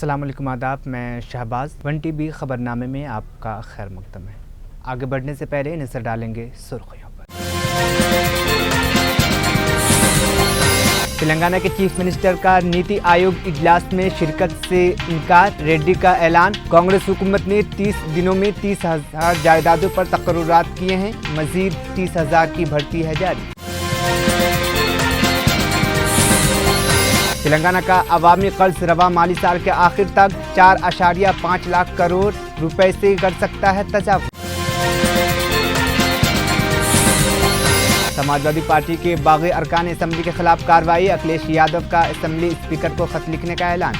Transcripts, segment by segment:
अस्सलाम वालेकुम, आदाब। मैं शहबाज। 1TB खबरनामे में आपका खैर मकदम है। आगे बढ़ने से पहले नजर डालेंगे सुर्खियों पर। तेलंगाना के चीफ मिनिस्टर का नीति आयोग इजलास में शिरकत से इनकार, रेड्डी का ऐलान। कांग्रेस हुकूमत ने 30 दिनों में 30,000 जायदादों पर तकर्रुरात किए हैं, मजीद 30,000 की भर्ती है जारी। तेलंगाना का अवामी कर्ज रवा माली साल के आखिर तक 4.5 लाख करोड़ रुपए से कर सकता है तजावुज़। समाजवादी पार्टी के बागी अरकान असेंबली के खिलाफ कार्रवाई, अखिलेश यादव का असेंबली स्पीकर को खत लिखने का ऐलान।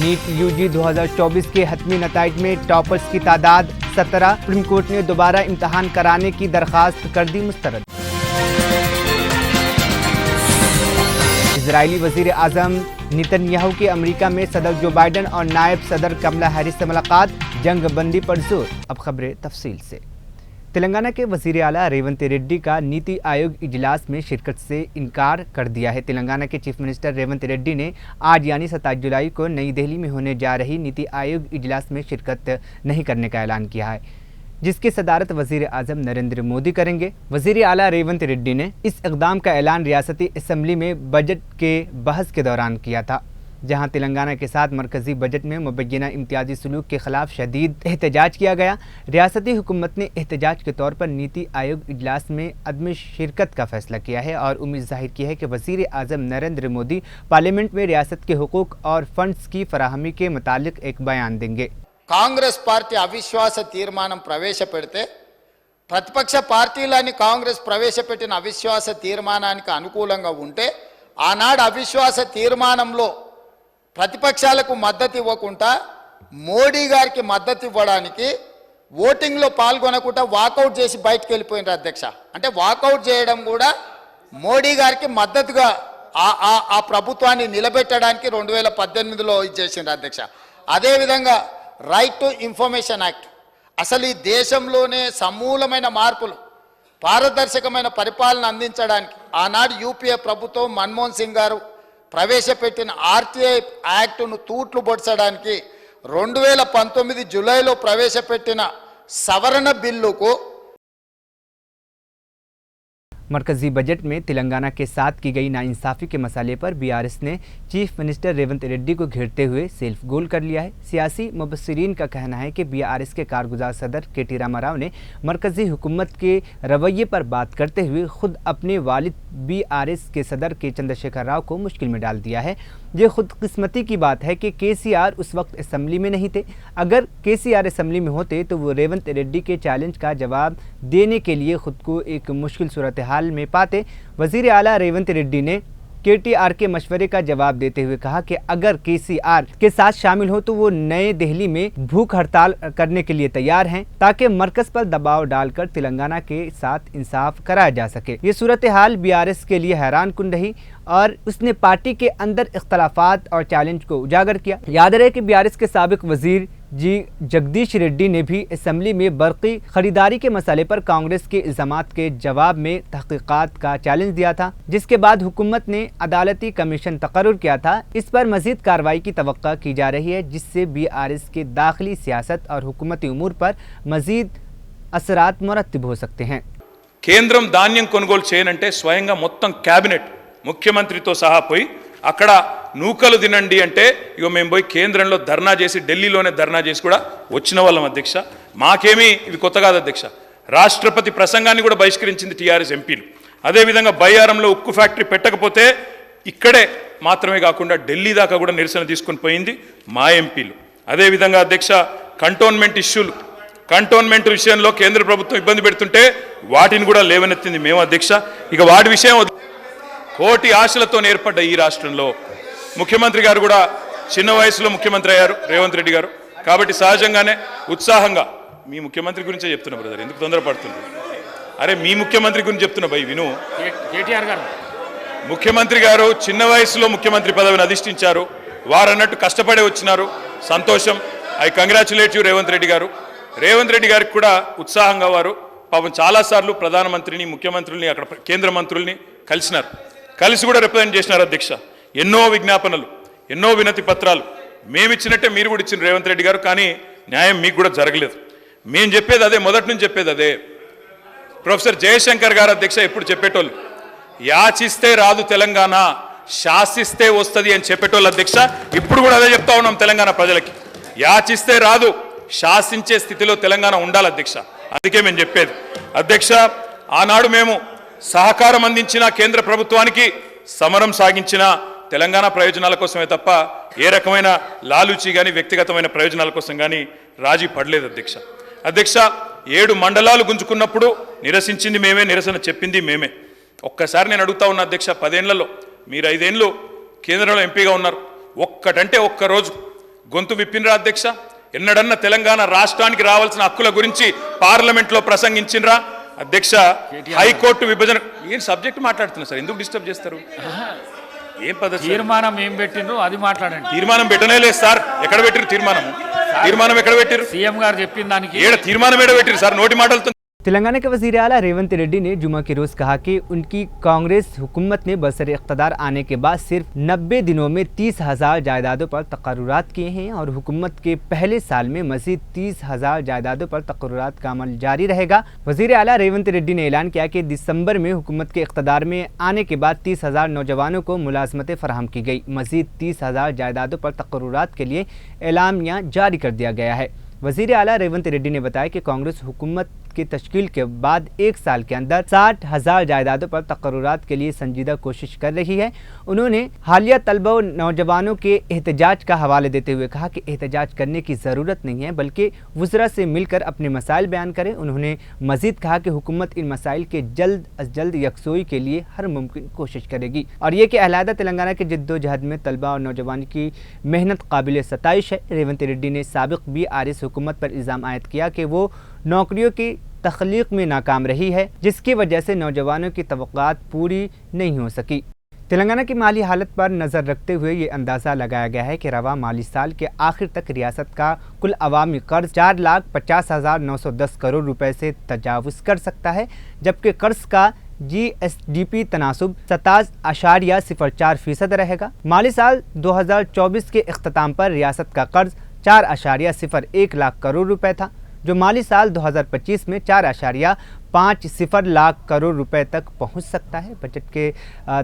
नीट यूजी 2024 के हतमी नताइज में टॉपर्स की तादाद 17, सुप्रीम कोर्ट ने दोबारा इम्तहान कराने की दरख्वास्त कर दी मुस्तरद। इजरायली वजीर आजम नेतन्याहू की अमेरिका में सदर जो बाइडन और नायब सदर कमला हैरिस से मुलाकात, जंग बंदी पर जोर। अब खबरें तफसील से। तेलंगाना के वजीर आला रेवंत रेड्डी का नीति आयोग इजलास में शिरकत से इनकार कर दिया है। तेलंगाना के चीफ मिनिस्टर रेवंत रेड्डी ने आज यानी 27 जुलाई को नई दिल्ली में होने जा रही नीति आयोग इजलास में शिरकत नहीं करने का ऐलान किया है, जिसकी सदारत वजीर आजम नरेंद्र मोदी करेंगे। वजीर आला रेवंत रेड्डी ने इस इक़दाम का ऐलान रियासती असम्बली में बजट के बहस के दौरान किया था, जहां तेलंगाना के साथ मरकजी बजट में मुबैना इम्तियाजी सलूक के खिलाफ शदीद एहतजाज किया गया। रियासती हुकूमत ने एहतजाज के तौर पर नीति आयोग इजलास में अदम शिरकत का फैसला किया है और उम्मीद जाहिर की है कि वजीर आजम नरेंद्र मोदी पार्लियामेंट में रियासत के हुकूक और फंड्स की फराहमी के मुतालिक एक बयान देंगे। కాంగ్రెస్ పార్టీ అవిశ్వాస తీర్మానం ప్రవేశపెడితే ప్రతిపక్ష పార్టీలని కాంగ్రెస్ ప్రవేశపెట్టిన అవిశ్వాస తీర్మానానికి అనుకూలంగా ఉంటే ఆనాడు అవిశ్వాస తీర్మానంలో ప్రతిపక్షాలకు మద్దతు ఇవ్వకుండా మోడీ గారికి మద్దతు ఇవ్వడానికి ఓటింగ్లో పాల్గొనకుండా వాకౌట్ చేసి బయటకు వెళ్ళిపోయినారు అధ్యక్ష. అంటే వాకౌట్ చేయడం కూడా మోడీ గారికి మద్దతుగా ఆ ప్రభుత్వాన్ని నిలబెట్టడానికి 2018లో ఇచ్చేసిండ్రు అధ్యక్ష. అదేవిధంగా రైట్ టు ఇన్ఫర్మేషన్ యాక్ట్, అసలు ఈ దేశంలోనే సమూలమైన మార్పులు, పారదర్శకమైన పరిపాలన అందించడానికి ఆనాడు యూపీఏ ప్రభుత్వం మన్మోహన్ సింగ్ గారు ప్రవేశపెట్టిన ఆర్టీఐ యాక్టును తూట్లు పొడచడానికి 2019 జూలైలో ప్రవేశపెట్టిన సవరణ బిల్లుకు मरकजी बजट में तेलंगाना के साथ की गई नाइंसाफ़ी के मसाले पर बीआरएस ने चीफ मिनिस्टर रेवंत रेड्डी को घेरते हुए सेल्फ गोल कर लिया है। सियासी मुबस्सिरीन का कहना है कि बीआरएस के कारगुजार सदर के रामाराव ने मरकजी हुकूमत के रवैये पर बात करते हुए खुद अपने वालिद बीआरएस के सदर के चंद्रशेखर राव को मुश्किल में डाल दिया है। ये खुदकिस्मती की बात है कि केसीआर उस वक्त असम्बली में नहीं थे। अगर केसीआर असम्बली में होते तो वो रेवंत रेड्डी के चैलेंज का जवाब देने के लिए खुद को एक मुश्किल सूरत हाल में पाते। वजीर आला रेवंत रेड्डी ने केटीआर के मशवरे का जवाब देते हुए कहा कि अगर केसीआर के साथ शामिल हो तो वो नए दिल्ली में भूख हड़ताल करने के लिए तैयार हैं, ताकि मरकज पर दबाव डालकर तेलंगाना के साथ इंसाफ कराया जा सके। ये सूरत हाल बीआरएस के लिए हैरान कुन रही और उसने पार्टी के अंदर इख्तलाफात और चैलेंज को उजागर किया। याद रहे कि बीआरएस के साबिक वजीर जगदीश रेड्डी ने भी असेंबली में बरक़ी खरीदारी के मसले पर कांग्रेस के इल्ज़ामात के जवाब में तहक़ीक़ात का चैलेंज दिया था, जिसके बाद हुकूमत ने अदालती कमीशन तकर्रुर किया था। इस पर मज़ीद कार्रवाई की तवक्को की जा रही है, जिससे बीआरएस के दाखिली सियासत और हुकूमती उमूर पर मज़ीद असरात मुरत्तिब हो सकते हैं। కేంద్రం ధాన్యం కొనుగోలు చేయనంటే స్వయంగా మొత్తం క్యాబినెట్ ముఖ్యమంత్రితో సహా పోయి అక్కడ నూకలు తినండి అంటే ఇగో మేము పోయి కేంద్రంలో ధర్నా చేసి ఢిల్లీలోనే ధర్నా చేసి కూడా వచ్చిన వాళ్ళం అధ్యక్ష. మాకేమీ ఇది కొత్త కాదు అధ్యక్ష. రాష్ట్రపతి ప్రసంగాన్ని కూడా బహిష్కరించింది టీఆర్ఎస్ ఎంపీలు. అదేవిధంగా బయ్యారంలో ఉక్కు ఫ్యాక్టరీ పెట్టకపోతే ఇక్కడే మాత్రమే కాకుండా ఢిల్లీ దాకా కూడా నిరసన తీసుకొని పోయింది మా ఎంపీలు. అదేవిధంగా అధ్యక్ష కంటోన్మెంట్ విషయంలో కేంద్ర ప్రభుత్వం ఇబ్బంది పెడుతుంటే వాటిని కూడా లేవనెత్తింది మేము అధ్యక్ష. ఇక వాటి విషయం కోటి ఆశలతో ఏర్పడ్డ ఈ రాష్ట్రంలో ముఖ్యమంత్రి గారు కూడా చిన్న వయసులో ముఖ్యమంత్రి అయ్యారు రేవంత్ రెడ్డి గారు. కాబట్టి సహజంగానే ఉత్సాహంగా మీ ముఖ్యమంత్రి గురించే చెప్తున్నా బ్రదర్, ఎందుకు తొందరపడుతున్నారు? అరే మీ ముఖ్యమంత్రి గురించి చెప్తున్నా భయ్ విను. కేటీఆర్ గారు ముఖ్యమంత్రి గారు చిన్న వయసులో ముఖ్యమంత్రి పదవిని అధిష్ఠించారు. వారు అన్నట్టు కష్టపడే వచ్చినారు, సంతోషం. I congratulate you Revanth Reddy గారు. రేవంత్ రెడ్డి గారికి కూడా ఉత్సాహంగా వారు పాపం చాలాసార్లు ప్రధానమంత్రిని, ముఖ్యమంత్రుల్ని, అక్కడ కేంద్ర మంత్రుల్ని కలిసినారు, కలిసి కూడా రిప్రజెంట్ చేసినారు అధ్యక్ష. ఎన్నో విజ్ఞాపనలు, ఎన్నో వినతి పత్రాలు మేమిచ్చినట్టే మీరు కూడా ఇచ్చిన రేవంత్ రెడ్డి గారు, కానీ న్యాయం మీకు కూడా జరగలేదు. మేము చెప్పేది అదే, మొదటి నుంచి చెప్పేది అదే. ప్రొఫెసర్ జయశంకర్ గారు అధ్యక్ష ఎప్పుడు చెప్పేటోళ్ళు, యాచిస్తే రాదు తెలంగాణ, శాసిస్తే వస్తుంది అని చెప్పేటోళ్ళు అధ్యక్ష. ఇప్పుడు కూడా అదే చెప్తా ఉన్నాం తెలంగాణ ప్రజలకి, యాచిస్తే రాదు, శాసించే స్థితిలో తెలంగాణ ఉండాలి అధ్యక్ష. అందుకే మేము చెప్పేది అధ్యక్ష, ఆనాడు మేము సహకారం అందించిన కేంద్ర ప్రభుత్వానికి, సమరం సాగించిన తెలంగాణ ప్రయోజనాల కోసమే తప్ప ఏ రకమైన లాలూచి కానీ వ్యక్తిగతమైన ప్రయోజనాల కోసం కానీ రాజీ పడలేదు అధ్యక్ష. అధ్యక్ష 7 మండలాలు గుంజుకున్నప్పుడు నిరసించింది మేమే, నిరసన చెప్పింది మేమే. ఒక్కసారి నేను అడుగుతా ఉన్నా అధ్యక్ష, 10 ఏళ్లలో మీరు 5 ఏళ్ళు కేంద్రంలో ఎంపీగా ఉన్నారు, ఒక్కటంటే ఒక్కరోజు గొంతు విప్పినరా అధ్యక్ష? ఎన్నడన్నా తెలంగాణ రాష్ట్రానికి రావాల్సిన హక్కుల గురించి పార్లమెంట్లో ప్రసంగించినరా అధ్యక్ష? హైకోర్టు విభజన ఏం సబ్జెక్ట్ మాట్లాడుతున్నారు సార్, ఎందుకు డిస్టర్బ్ చేస్తారు? ఏం పద్ధతి? తీర్మానం ఏం పెట్టిండ్రు అది మాట్లాడండి. తీర్మానం పెట్టనే లేదు సార్. ఎక్కడ పెట్టిరు తీర్మానం? తీర్మానం ఎక్కడ పెట్టిరు? సీఎం గారు చెప్పిన దానికి ఏడ తీర్మానం ఏడ పెట్టిరు సార్? నోటి మాటలతో. तेलंगाना के वज़ीर आला रेवंत रेड्डी ने जुमा के रोज़ कहा कि उनकी कांग्रेस हुकूमत ने बरसर इक़्तिदार आने के बाद सिर्फ 90 दिनों में 30,000 जायदादों पर तक़र्रुरात किए हैं और हुकूमत के पहले साल में मज़ीद 30,000 जायदादों पर तक़र्रुरात का अमल जारी रहेगा। वज़ीर आला रेवंत रेड्डी ने ऐलान किया कि दिसंबर में हुकूमत के इक़्तिदार में आने के बाद 30,000 नौजवानों को मुलाज़मतें फ़राहम की गई। मज़ीद 30,000 जायदादों पर तक़र्रुरात के लिए एलामिया जारी कर दिया गया है। वज़ीर आला रेवंत रेड्डी ने बताया कि कांग्रेस हुकूमत की तश्कील के बाद 1 साल के अंदर 60,000 जायदादों पर तक़र्रुरात के लिए संजीदा कोशिश कर रही है। उन्होंने हालिया तलबा और नौजवानों के एहतजाज का हवाला देते हुए कहा कि एहतजाज करने की ज़रूरत नहीं है, बल्कि वज़रा से मिलकर अपने मसाइल बयान करें। उन्होंने मज़ीद कहा कि हुकूमत इन मसाइल के जल्द अज जल्द यकसोई के लिए हर मुमकिन कोशिश करेगी और ये कि अलहदा तेलंगाना की जद्दोजहद में तलबा और नौजवान की मेहनत काबिल सताइश है। रेवंत रेड्डी ने साबिक़ BRS हुकूमत पर इल्ज़ाम आयद किया कि वो नौकरियों की तख्लीक में नाकाम रही है, जिसकी वजह से नौजवानों की तवक्कात पूरी नहीं हो सकी। तेलंगाना की माली हालत पर नज़र रखते हुए ये अंदाज़ा लगाया गया है कि रवा माली साल के आखिर तक रियासत का कुल अवामी कर्ज 4,50,910 करोड़ रुपए से तजावुज़ कर सकता है, जबकि कर्ज का GSDP तनासुब 27.04% रहेगा। माली साल 2024 के इख्तिताम पर रियासत का कर्ज 4.01 लाख करोड़ रुपए था, जो माली साल 2025 में 4.50 लाख करोड़ रुपए तक पहुंच सकता है। बजट के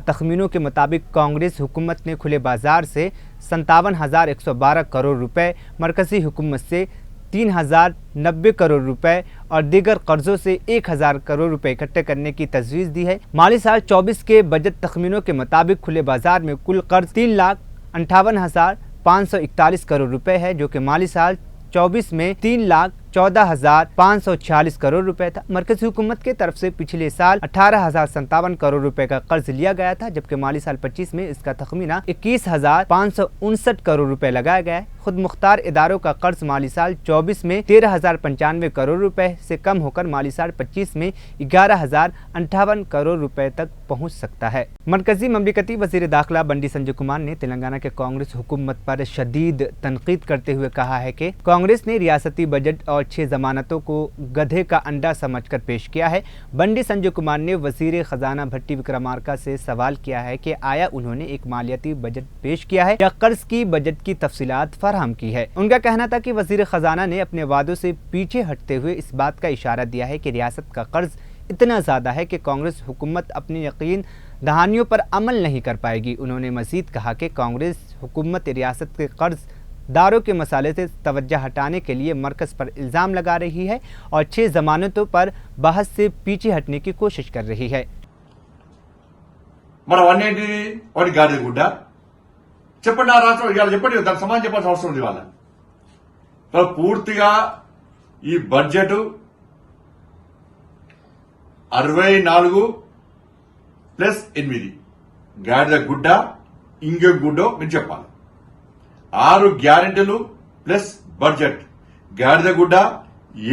तखमीनों के मुताबिक कांग्रेस हुकूमत ने खुले बाजार से 57,112 करोड़ रुपए, मरकज़ी हुकूमत से 3,090 करोड़ रुपए और दीगर कर्जों से 1,000 करोड़ रुपए इकट्ठे करने की तजवीज़ दी है। माली साल 24 के बजट तखमीनों के मुताबिक खुले बाजार में कुल कर्ज 3,58,541 करोड़ रुपए है, जो कि माली साल 24 में 3,14,546 करोड़ रुपए था। मरकज़ी हुकूमत के तरफ से पिछले साल 18,057 करोड़ रुपए का कर्ज लिया गया था, जबकि माली साल 25 में इसका तखमीना 21,559 करोड़ रुपए लगाया गया है। खुद मुख्तार इदारों का कर्ज माली साल 24 में 13,095 करोड़ रुपए से कम होकर माली साल 25 में 11,058 करोड़ रुपए तक पहुंच सकता है। मरकजी ममलिकती वज़ीर दाखिला बंडी संजय कुमार ने तेलंगाना के कांग्रेस हुकूमत पर शदीद तनकीद करते हुए कहा है कि कांग्रेस ने रियासती बजट और 6 जमानतों को गधे का अंडा समझकर पेश किया है। बंडी संजय कुमार ने वज़ीर खजाना भट्टी विक्रमार्का से सवाल किया है कि आया उन्होंने एक मालियाती बजट पेश किया है या कर्ज की बजट की तफसीलात फराहम की है। उनका कहना था कि वज़ीर खजाना ने अपने वादों से पीछे हटते हुए इस बात का इशारा दिया है कि रियासत का कर्ज इतना ज़्यादा है कि कांग्रेस हुकूमत अपनी यकीन दहानियों पर अमल नहीं कर पाएगी। उन्होंने मज़ीद कहा कि कांग्रेस हुकूमत रियासत के कर्ज दारों के मसाले से तवज्जो हटाने के लिए मरकज़ पर इल्ज़ाम लगा रही है और 6 जमानतों पर बहस से पीछे हटने की कोशिश कर रही है। మన వన్నేంటి వాడి గాడిద గుడ్డ చెప్పండి, ఆ రాష్ట్రం ఇవాళ చెప్పండి, దానికి సమాధానం చెప్పాల్సిన అవసరం ఉంది. వాళ్ళ పూర్తిగా ఈ బడ్జెట్ 64+8 గాడిద గుడ్డ ఇంకే గుడ్డో మీరు చెప్పాలి. 6 గ్యారెంటీలు ప్లస్ బడ్జెట్ గాడిద గుడ్డ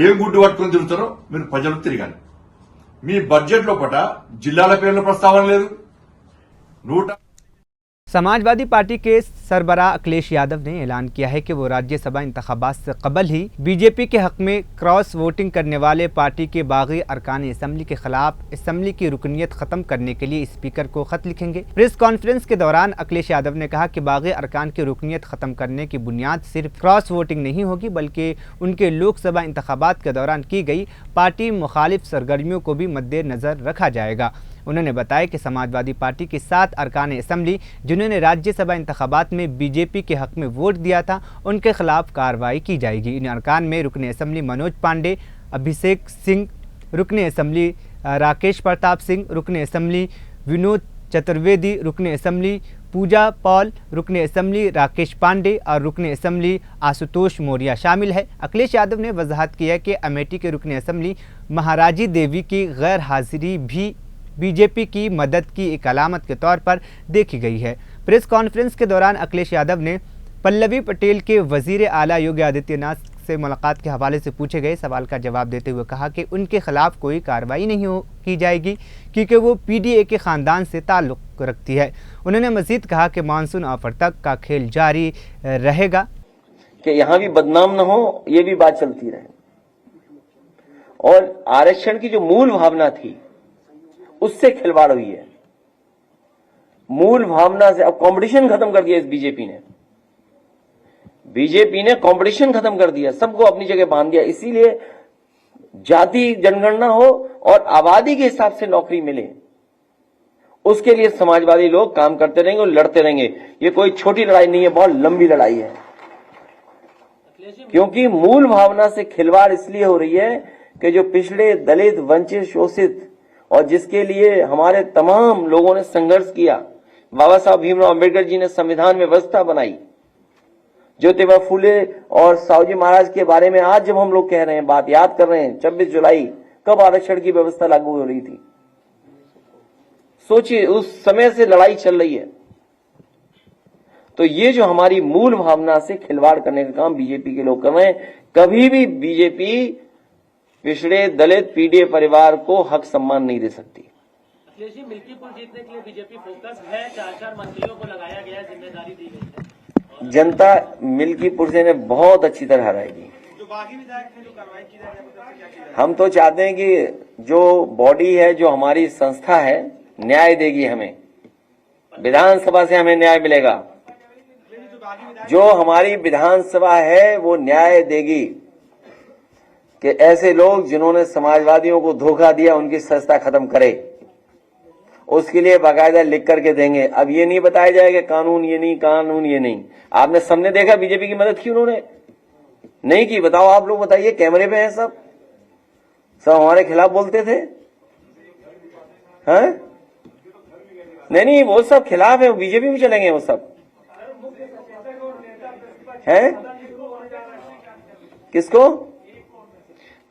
ఏ గుడ్డు పట్టుకొని తిరుగుతారో మీరు ప్రజలు తిరగాలి. మీ బడ్జెట్ లోపల జిల్లాల పేర్ల ప్రస్తావన లేదు. 100 समाजवादी पार्टी के सरबराह अखिलेश यादव ने ऐलान किया है कि वो राज्यसभा इंतखाबात से कबल ही बीजेपी के हक में क्रॉस वोटिंग करने वाले पार्टी के बागी अरकान असम्बली के खिलाफ असम्बली की रुकनीत खत्म करने के लिए स्पीकर को खत लिखेंगे। प्रेस कॉन्फ्रेंस के दौरान अखिलेश यादव ने कहा कि बागी अरकान की रुकनीत खत्म करने की बुनियाद सिर्फ क्रॉस वोटिंग नहीं होगी, बल्कि उनके लोकसभा इंतखाबात के दौरान की गई पार्टी मुखालिफ सरगर्मियों को भी मद्देनजर रखा जाएगा। उन्होंने बताया कि समाजवादी पार्टी के 7 अरकान असम्बली जिन्होंने राज्यसभा इंतखाबात में बीजेपी के हक में वोट दिया था, उनके खिलाफ कार्रवाई की जाएगी। इन अरकान में रुकन असम्बली मनोज पांडे, अभिषेक सिंह, रुकन असम्बली राकेश प्रताप सिंह, रुकन असम्बली विनोद चतुर्वेदी, रुकन असम्बली पूजा पॉल, रुकन असम्बली राकेश पांडे और रुकन असम्बली आशुतोष मौर्य शामिल है। अखिलेश यादव ने वजाहत की है कि अमेठी के रुकन असम्बली महाराजी देवी की गैर हाजिरी भी बीजेपी की मदद की एक अलामत के तौर पर देखी गई है। प्रेस कॉन्फ्रेंस के दौरान अखिलेश यादव ने पल्लवी पटेल के वजीर आला योगी आदित्यनाथ से मुलाकात के हवाले से पूछे गए सवाल का जवाब देते हुए कहा कि उनके खिलाफ कोई कार्रवाई नहीं की जाएगी क्योंकि वो पीडीए के ख़ानदान से ताल्लुक़ रखती है। उन्होंने मज़ीद कहा कि मानसून ऑफर तक का खेल जारी रहेगा कि यहाँ भी बदनाम न हो, ये भी बात चलती रहे। और आरक्षण की जो मूल भावना थी उससे खिलवाड़ हुई है। मूल भावना से अब कंपटीशन खत्म कर दिया इस बीजेपी ने कंपटीशन खत्म कर दिया, सबको अपनी जगह बांध दिया। इसीलिए जाति जनगणना हो और आबादी के हिसाब से नौकरी मिले, उसके लिए समाजवादी लोग काम करते रहेंगे और लड़ते रहेंगे। ये कोई छोटी लड़ाई नहीं है, बहुत लंबी लड़ाई है, क्योंकि मूल भावना से खिलवाड़ इसलिए हो रही है कि जो पिछड़े, दलित, वंचित, शोषित और जिसके लिए हमारे तमाम लोगों ने संघर्ष किया, बाबा साहब भीमराव अंबेडकर जी ने संविधान में व्यवस्था बनाई, ज्योतिबा फूले और साहूजी महाराज के बारे में आज जब हम लोग कह रहे हैं, बात याद कर रहे हैं, 26 जुलाई कब आरक्षण की व्यवस्था लागू हो रही थी, सोचिए उस समय से लड़ाई चल रही है। तो ये जो हमारी मूल भावना से खिलवाड़ करने का काम बीजेपी के लोग कर रहे हैं। कभी भी बीजेपी पिछड़े, दलित, पीडीए परिवार को हक सम्मान नहीं दे सकती। मिल्कीपुर जीतने के लिए बीजेपी फोकस है, 4 मंत्रियों को लगाया गया, जिम्मेदारी दी गई है। जनता मिल्कीपुर से बहुत अच्छी तरह हराएगी। हम तो चाहते हैं कि जो बॉडी है, जो हमारी संस्था है, न्याय देगी हमें, विधानसभा से हमें न्याय मिलेगा। जो हमारी विधानसभा है वो न्याय देगी कि ऐसे लोग जिन्होंने समाजवादियों को धोखा दिया उनकी संस्था खत्म करे। उसके लिए बाकायदा लिख करके देंगे। अब ये नहीं बताया जाएगा कानून ये नहीं, कानून ये नहीं। आपने सबने देखा बीजेपी की मदद की उन्होंने नहीं की? बताओ आप लोग, बताइए, कैमरे पे हैं सब हमारे खिलाफ बोलते थे, हैं? नहीं, वो सब खिलाफ है, बीजेपी में चलेंगे वो सब, हैं? किसको?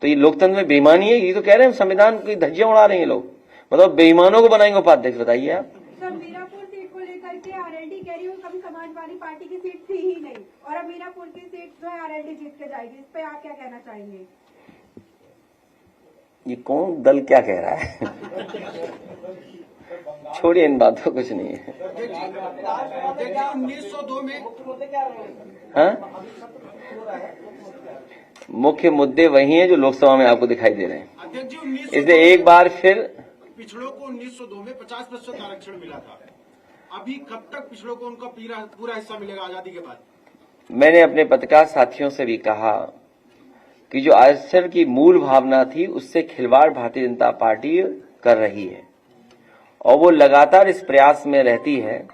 तो ये लोकतंत्र में बेईमानी है। ये तो कह रहे हैं संविधान की धज्जियां उड़ा रहे हैं लोग। मतलब बेईमानों को बनाएंगे उपाध्यक्ष, बताइए आप। सर, मीरापुर सीट को लेकर के आरएलडी कह रही हूँ, कभी समाजवादी पार्टी की सीट थी ही नहीं और अब मीरापुर की सीट जो है आरएलडी जीत के जाएगी, इस पे आप क्या कहना चाहेंगे? ये कौन दल क्या कह रहा है? छोड़िए इन बातों, कुछ नहीं है। 1902 में हाँ, मुख्य मुद्दे वही हैं जो लोकसभा में आपको दिखाई दे रहे हैं। इसलिए एक बार फिर पिछड़ों को 1902 में 50% आरक्षण मिला था। अभी कब तक पिछड़ों को उनका पूरा हिस्सा मिलेगा आजादी के बाद? मैंने अपने पत्रकार साथियों से भी कहा कि जो आरक्षण की मूल भावना थी उससे खिलवाड़ भारतीय जनता पार्टी कर रही है और वो लगातार इस प्रयास में रहती है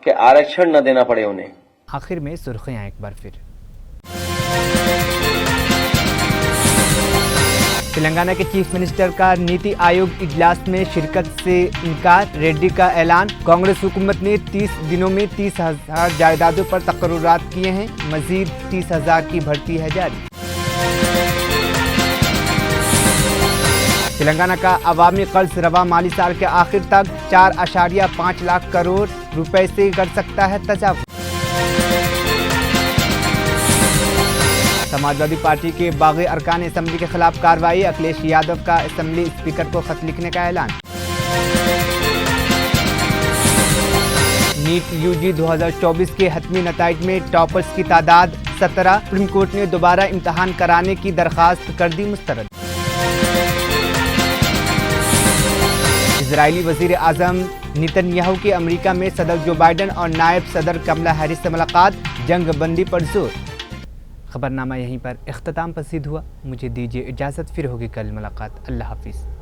कि आरक्षण न देना पड़े उन्हें। आखिर में सुर्खियां एक बार फिर। तेलंगाना के चीफ मिनिस्टर का नीति आयोग इजलास में शिरकत से इनकार, रेड्डी का ऐलान। कांग्रेस हुकूमत ने 30 दिनों में 30,000 जायदादों पर तकर्रुरात किए हैं, मजीद 30,000 की भर्ती है जारी। तेलंगाना का अवामी कर्ज रवा माली साल के आखिर तक 4.5 लाख करोड़ रुपए से कर सकता है तजावुज़। समाजवादी पार्टी के बागी अरकान असम्बली के खिलाफ कार्रवाई, अखिलेश यादव का असम्बली स्पीकर को खत लिखने का ऐलान। नीट यूजी 2024 के हतमी नताइज में टॉपर्स की तादाद 17। सुप्रीम कोर्ट ने दोबारा इम्तहान कराने की दरखास्त कर दी मुस्तरद। इजरायली वजीर आजम नेतन्याहू की अमेरिका में सदर जो बाइडन और नायब सदर कमला हैरिस से मुलाकात, जंग बंदी पर जोर। खबरनामा यहीं पर इख्तिताम पसीद हुआ। मुझे दीजिए इजाज़त, फिर होगी कल मुलाकात। अल्लाह हाफिज़।